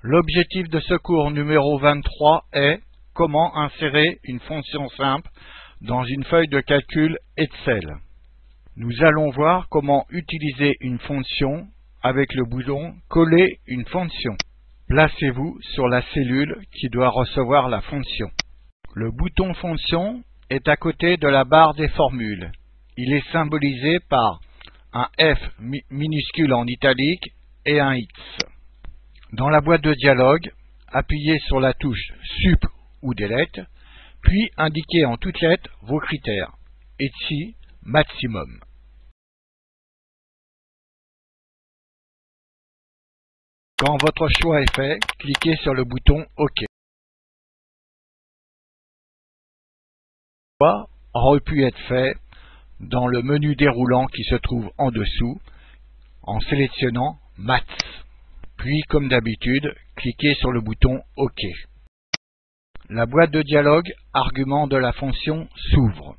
L'objectif de ce cours numéro 23 est comment insérer une fonction simple dans une feuille de calcul Excel. Nous allons voir comment utiliser une fonction avec le bouton « Coller une fonction ». Placez-vous sur la cellule qui doit recevoir la fonction. Le bouton « Fonction » est à côté de la barre des formules. Il est symbolisé par un F minuscule en italique et un X. Dans la boîte de dialogue, appuyez sur la touche Sup ou Delete, puis indiquez en toutes lettres vos critères. Ici, maximum. Quand votre choix est fait, cliquez sur le bouton OK. Le choix aurait pu être fait dans le menu déroulant qui se trouve en dessous, en sélectionnant Maths. Puis, comme d'habitude, cliquez sur le bouton OK. La boîte de dialogue argument de la fonction s'ouvre.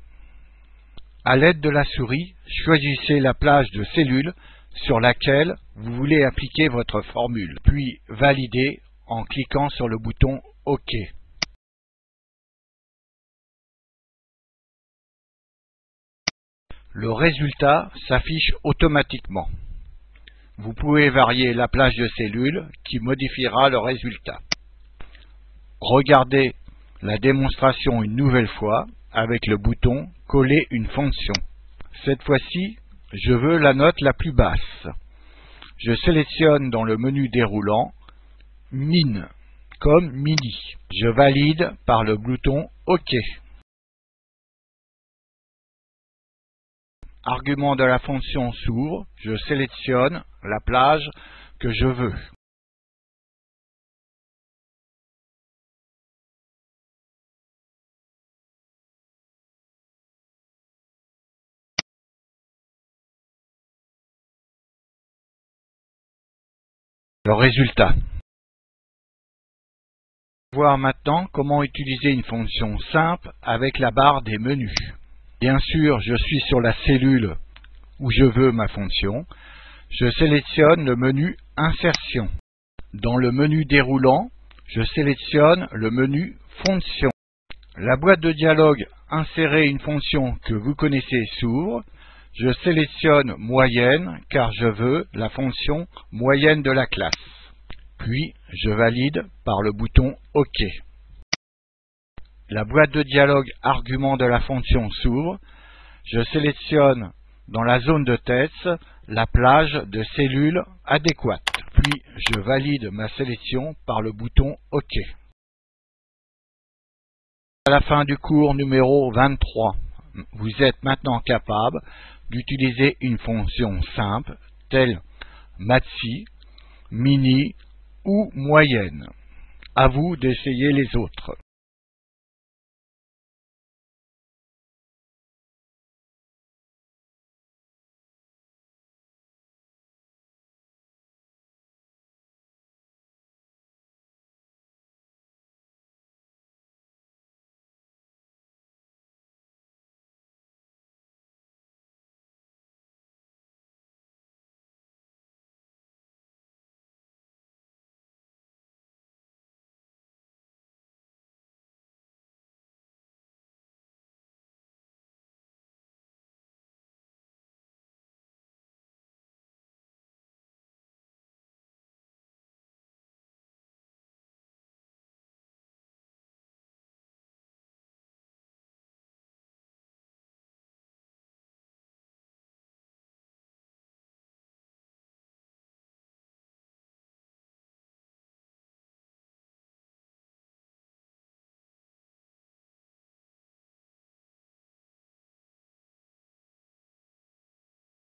À l'aide de la souris, choisissez la plage de cellules sur laquelle vous voulez appliquer votre formule, puis validez en cliquant sur le bouton OK. Le résultat s'affiche automatiquement. Vous pouvez varier la plage de cellules qui modifiera le résultat. Regardez la démonstration une nouvelle fois avec le bouton « Coller une fonction ». Cette fois-ci, je veux la note la plus basse. Je sélectionne dans le menu déroulant « Min » comme mini. Je valide par le bouton « OK ». Argument de la fonction s'ouvre, je sélectionne la plage que je veux. Le résultat. Voir maintenant comment utiliser une fonction simple avec la barre des menus. Bien sûr, je suis sur la cellule où je veux ma fonction. Je sélectionne le menu Insertion. Dans le menu déroulant, je sélectionne le menu Fonction. La boîte de dialogue Insérer une fonction que vous connaissez s'ouvre. Je sélectionne Moyenne car je veux la fonction moyenne de la classe. Puis, je valide par le bouton OK. La boîte de dialogue argument de la fonction s'ouvre. Je sélectionne dans la zone de test la plage de cellules adéquate. Puis, je valide ma sélection par le bouton OK. À la fin du cours numéro 23, vous êtes maintenant capable d'utiliser une fonction simple telle maxi, mini ou moyenne. À vous d'essayer les autres.